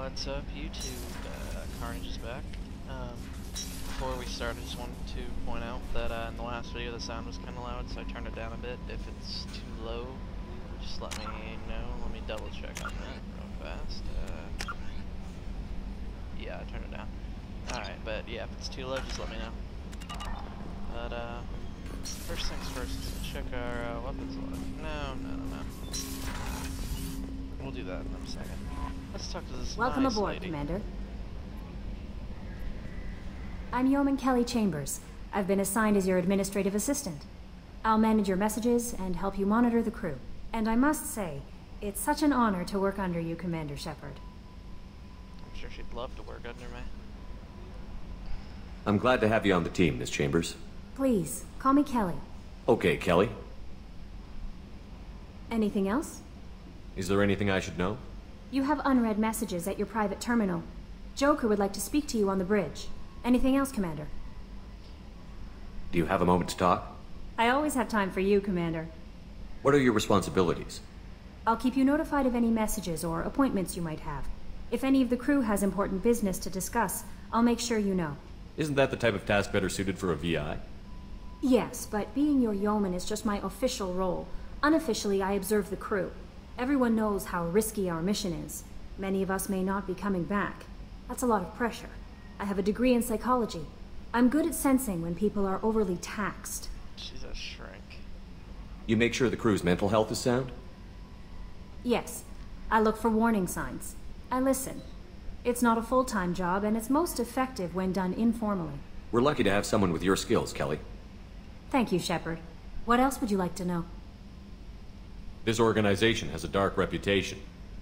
What's up, YouTube? Carnage is back. Before we start, I just wanted to point out that in the last video the sound was kind of loud, so I turned it down a bit. If it's too low, just let me know. Let me double check on that real fast. Yeah, I turned it down. Alright, but yeah, if it's too low, just let me know. But first things first, let's check our weapons log. No. We'll do that in a second. Let's talk to this Welcome nice aboard, lady. Commander. I'm Yeoman Kelly Chambers. I've been assigned as your administrative assistant. I'll manage your messages and help you monitor the crew. And I must say, it's such an honor to work under you, Commander Shepard. I'm sure she'd love to work under me. I'm glad to have you on the team, Miss Chambers. Please, call me Kelly. Okay, Kelly. Anything else? Is there anything I should know? You have unread messages at your private terminal. Joker would like to speak to you on the bridge. Anything else, Commander? Do you have a moment to talk? I always have time for you, Commander. What are your responsibilities? I'll keep you notified of any messages or appointments you might have. If any of the crew has important business to discuss, I'll make sure you know. Isn't that the type of task better suited for a VI? Yes, but being your yeoman is just my official role. Unofficially, I observe the crew. Everyone knows how risky our mission is. Many of us may not be coming back. That's a lot of pressure. I have a degree in psychology. I'm good at sensing when people are overly taxed. She's a shrink. You make sure the crew's mental health is sound? Yes, I look for warning signs. I listen. It's not a full-time job, and it's most effective when done informally. We're lucky to have someone with your skills, Kelly. Thank you, Shepard. What else would you like to know? This organization has a dark reputation.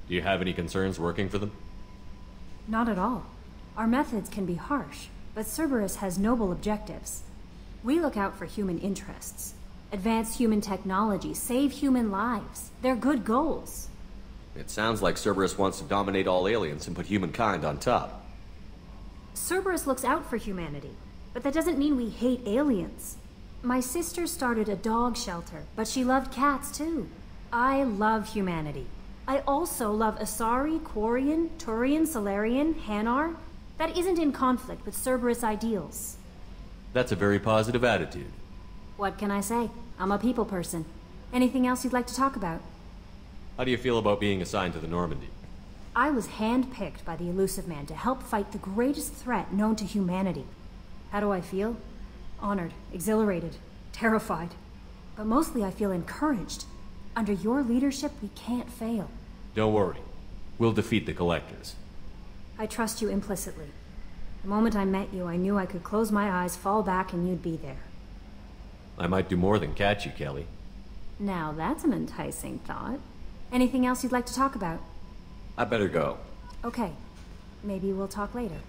Do you have any concerns working for them? Not at all. Our methods can be harsh, but Cerberus has noble objectives. We look out for human interests, advance human technology, save human lives. They're good goals. It sounds like Cerberus wants to dominate all aliens and put humankind on top. Cerberus looks out for humanity, but that doesn't mean we hate aliens. My sister started a dog shelter, but she loved cats too. I love humanity. I also love Asari, Quarian, Turian, Solarian, Hanar. That isn't in conflict with Cerberus ideals. That's a very positive attitude. What can I say? I'm a people person. Anything else you'd like to talk about? How do you feel about being assigned to the Normandy? I was handpicked by the Elusive Man to help fight the greatest threat known to humanity. How do I feel? Honored, exhilarated, terrified. But mostly I feel encouraged. Under your leadership, we can't fail. Don't worry. We'll defeat the Collectors. I trust you implicitly. The moment I met you, I knew I could close my eyes, fall back, and you'd be there. I might do more than catch you, Kelly. Now that's an enticing thought. Anything else you'd like to talk about? I better go. Okay. Maybe we'll talk later.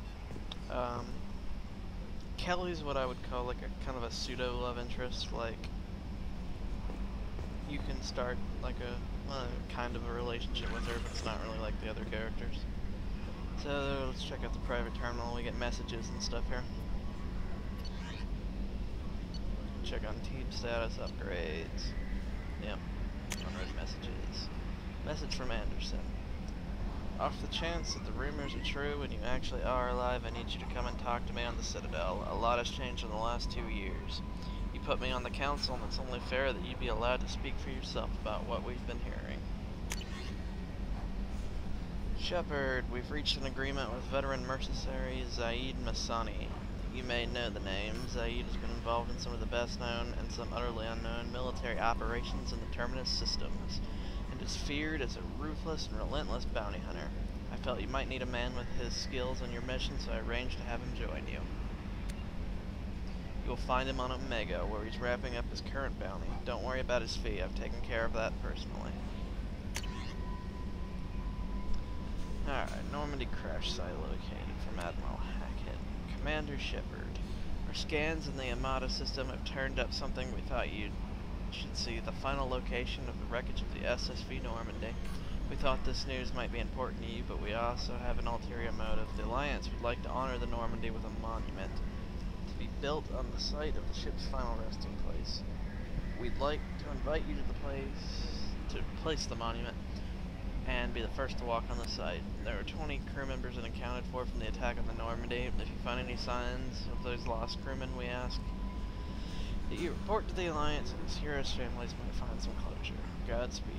Kelly's what I would call like a kind of a pseudo love interest. Like, you can start like a kind of a relationship with her, but it's not really like the other characters. So let's check out the private terminal. We get messages and stuff here. Check on team status upgrades. Yep. Unread messages. Message from Anderson. Off the chance that the rumors are true and you actually are alive, I need you to come and talk to me on the Citadel. A lot has changed in the last 2 years. You put me on the council, and it's only fair that you be allowed to speak for yourself about what we've been hearing. Shepard, we've reached an agreement with veteran mercenary Zaid Massani. You may know the name. Zaid has been involved in some of the best known and some utterly unknown military operations in the Terminus systems, and is feared as a ruthless and relentless bounty hunter. I felt you might need a man with his skills on your mission, so I arranged to have him join you. You'll find him on Omega, where he's wrapping up his current bounty. Don't worry about his fee. I've taken care of that personally. Alright, Normandy crash site located from Admiral Hackett. Commander Shepard, our scans in the Amada system have turned up something we thought you should see, the final location of the wreckage of the SSV Normandy. We thought this news might be important to you, but we also have an ulterior motive. The Alliance would like to honor the Normandy with a monument to be built on the site of the ship's final resting place. We'd like to invite you to the place to place the monument. and be the first to walk on the site. There were 20 crew members unaccounted for from the attack on the Normandy. If you find any signs of those lost crewmen, we ask that you report to the Alliance, and these heroes' families might find some closure. Godspeed.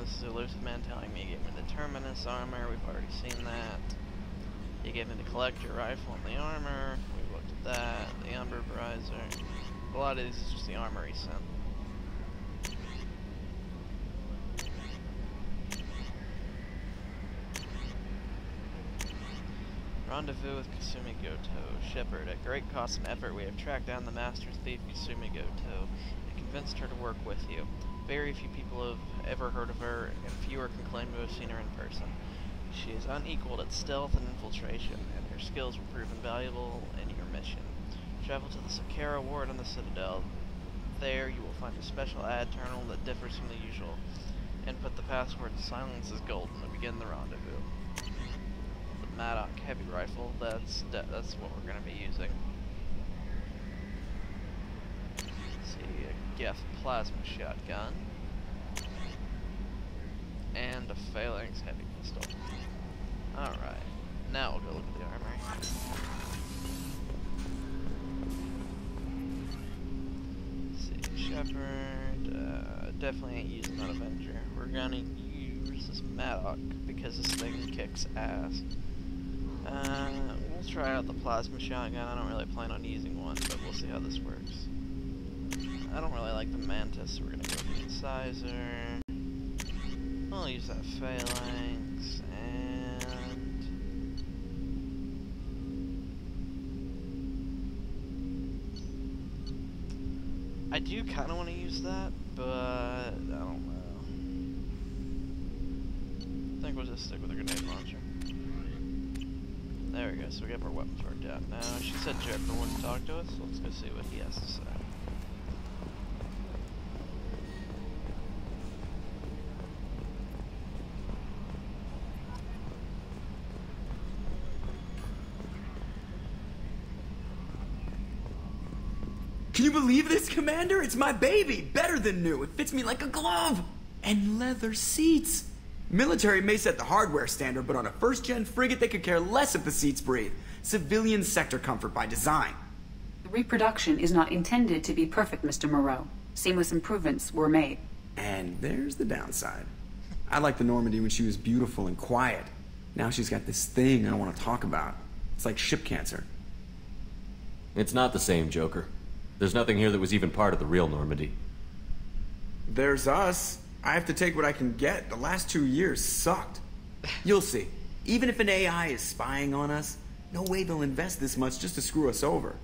This is a elusive man telling me he gave me the Terminus armor. We've already seen that. He gave me the collector rifle and the armor. We looked at that. The Umber Briser. A lot of these is just the armor he sent. Rendezvous with Kasumi Goto. Shepard, at great cost and effort, we have tracked down the master thief Kasumi Goto and convinced her to work with you. Very few people have ever heard of her, and fewer can claim to have seen her in person. She is unequaled at stealth and infiltration, and her skills will prove invaluable in your mission. Travel to the Sakara Ward on the Citadel. There you will find a special ad terminal that differs from the usual. Input the password "Silence is Golden" to begin the rendezvous. The Maddock heavy rifle, that's what we're going to be using. Let's see, a Geth plasma shotgun. And a Phalanx heavy pistol. Alright, now we'll go look at the armory. Let's see, Shepard, definitely ain't using that Avenger. We're gonna use this Maddock because this thing kicks ass. We'll try out the plasma shotgun. I don't really plan on using one, but we'll see how this works. I don't really like the Mantis, so we're gonna go with the Incisor. I'll use that Phalanx, and I do kind of want to use that, but I don't know. I think we'll just stick with a grenade launcher. There we go, so we have our weapons worked out. Now, she said Joker wouldn't talk to us, so let's go see what he has to say. Can you believe this, Commander? It's my baby! Better than new. It fits me like a glove! And leather seats! Military may set the hardware standard, but on a first-gen frigate, they could care less if the seats breathe. Civilian sector comfort by design. The reproduction is not intended to be perfect, Mr. Moreau. Seamless improvements were made. And there's the downside. I liked the Normandy when she was beautiful and quiet. Now she's got this thing I don't want to talk about. It's like ship cancer. It's not the same, Joker. There's nothing here that was even part of the real Normandy. There's us. I have to take what I can get. The last 2 years sucked. You'll see. Even if an AI is spying on us, no way they'll invest this much just to screw us over.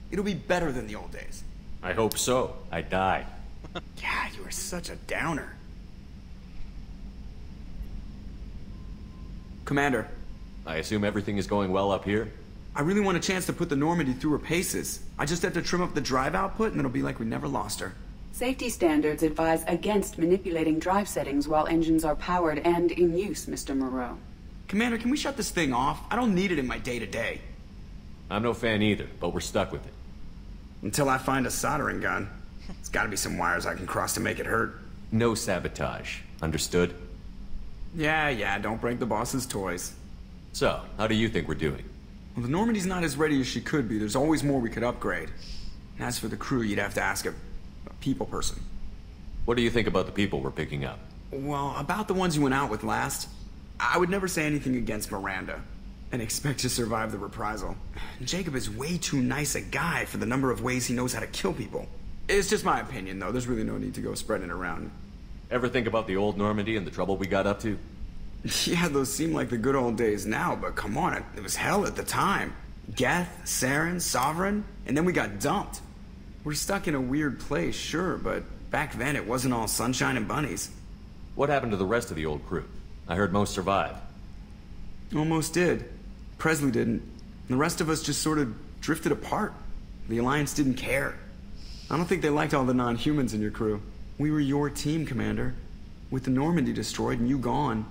It'll be better than the old days. I hope so. I died. Yeah, you are such a downer. Commander. I assume everything is going well up here? I really want a chance to put the Normandy through her paces. I just have to trim up the drive output and it'll be like we never lost her. Safety standards advise against manipulating drive settings while engines are powered and in use, Mr. Moreau. Commander, can we shut this thing off? I don't need it in my day-to-day. I'm no fan either, but we're stuck with it. Until I find a soldering gun. There's gotta be some wires I can cross to make it hurt. No sabotage. Understood? Yeah, don't break the boss's toys. So, how do you think we're doing? Well, the Normandy's not as ready as she could be. There's always more we could upgrade. And as for the crew, you'd have to ask a people person. What do you think about the people we're picking up? Well, about the ones you went out with last, I would never say anything against Miranda and expect to survive the reprisal. Jacob is way too nice a guy for the number of ways he knows how to kill people. It's just my opinion, though. There's really no need to go spreading it around. Ever think about the old Normandy and the trouble we got up to? Yeah, those seem like the good old days now, but come on, it was hell at the time. Geth, Saren, Sovereign, and then we got dumped. We're stuck in a weird place, sure, but back then it wasn't all sunshine and bunnies. What happened to the rest of the old crew? I heard most survived. Almost did. Presley didn't. The rest of us just sort of drifted apart. The Alliance didn't care. I don't think they liked all the non-humans in your crew. We were your team, Commander. With the Normandy destroyed and you gone,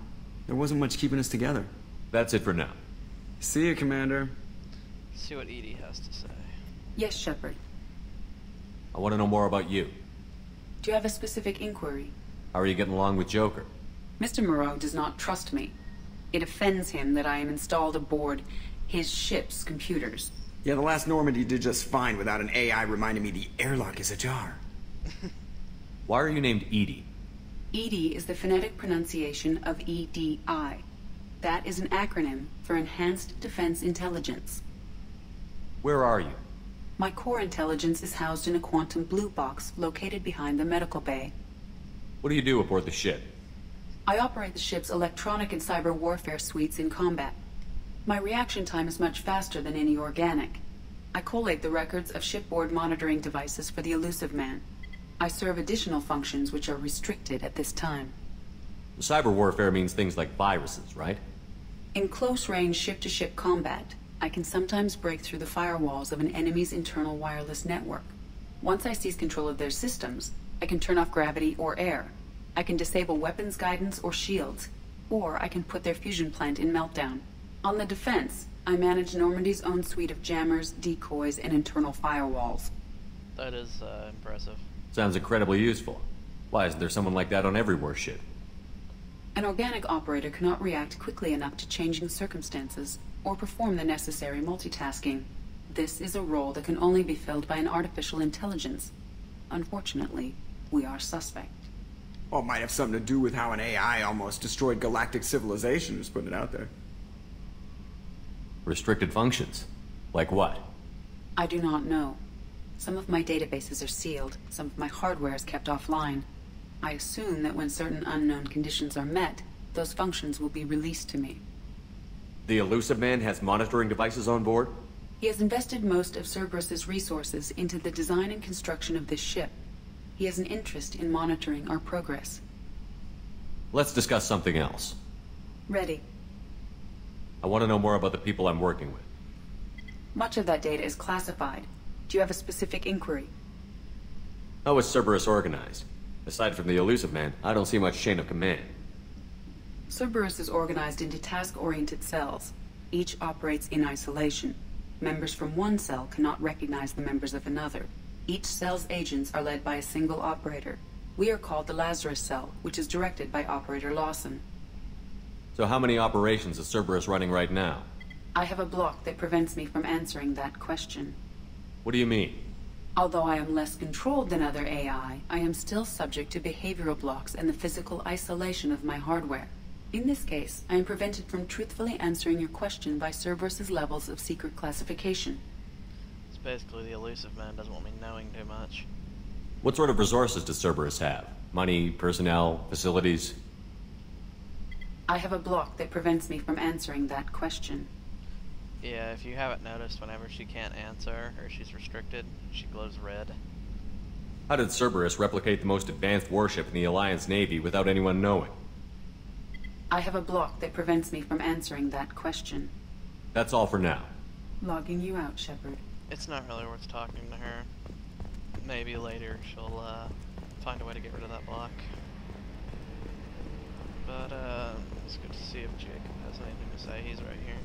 there wasn't much keeping us together. That's it for now. See you, Commander. See what EDI has to say. Yes, Shepard. I want to know more about you. Do you have a specific inquiry? How are you getting along with Joker? Mr. Moreau does not trust me. It offends him that I am installed aboard his ship's computers. Yeah, the last Normandy did just fine without an AI reminding me the airlock is ajar. Why are you named EDI? EDI is the phonetic pronunciation of EDI. That is an acronym for Enhanced Defense Intelligence. Where are you? My core intelligence is housed in a quantum blue box located behind the medical bay. What do you do aboard the ship? I operate the ship's electronic and cyber warfare suites in combat. My reaction time is much faster than any organic. I collate the records of shipboard monitoring devices for the Elusive Man. I serve additional functions which are restricted at this time. Cyber warfare means things like viruses, right? In close-range ship-to-ship combat, I can sometimes break through the firewalls of an enemy's internal wireless network. Once I seize control of their systems, I can turn off gravity or air. I can disable weapons guidance or shields, or I can put their fusion plant in meltdown. On the defense, I manage Normandy's own suite of jammers, decoys, and internal firewalls. That is impressive. Sounds incredibly useful. Why isn't there someone like that on every warship? An organic operator cannot react quickly enough to changing circumstances or perform the necessary multitasking. This is a role that can only be filled by an artificial intelligence. Unfortunately, we are suspect. Well, it might have something to do with how an AI almost destroyed galactic civilization, just putting it out there. Restricted functions? Like what? I do not know. Some of my databases are sealed, some of my hardware is kept offline. I assume that when certain unknown conditions are met, those functions will be released to me. The Elusive Man has monitoring devices on board? He has invested most of Cerberus's resources into the design and construction of this ship. He has an interest in monitoring our progress. Let's discuss something else. Ready. I want to know more about the people I'm working with. Much of that data is classified. Do you have a specific inquiry? How is Cerberus organized? Aside from the Elusive Man, I don't see much chain of command. Cerberus is organized into task-oriented cells. Each operates in isolation. Members from one cell cannot recognize the members of another. Each cell's agents are led by a single operator. We are called the Lazarus Cell, which is directed by Operator Lawson. So how many operations is Cerberus running right now? I have a block that prevents me from answering that question. What do you mean? Although I am less controlled than other AI, I am still subject to behavioral blocks and the physical isolation of my hardware. In this case, I am prevented from truthfully answering your question by Cerberus's levels of secret classification. It's basically the Elusive Man doesn't want me knowing too much. What sort of resources does Cerberus have? Money, personnel, facilities? I have a block that prevents me from answering that question. Yeah, if you haven't noticed, whenever she can't answer or she's restricted, she glows red. How did Cerberus replicate the most advanced warship in the Alliance Navy without anyone knowing? I have a block that prevents me from answering that question. That's all for now. Logging you out, Shepard. It's not really worth talking to her. Maybe later she'll find a way to get rid of that block. But it's good to see if Jacob has anything to say. He's right here.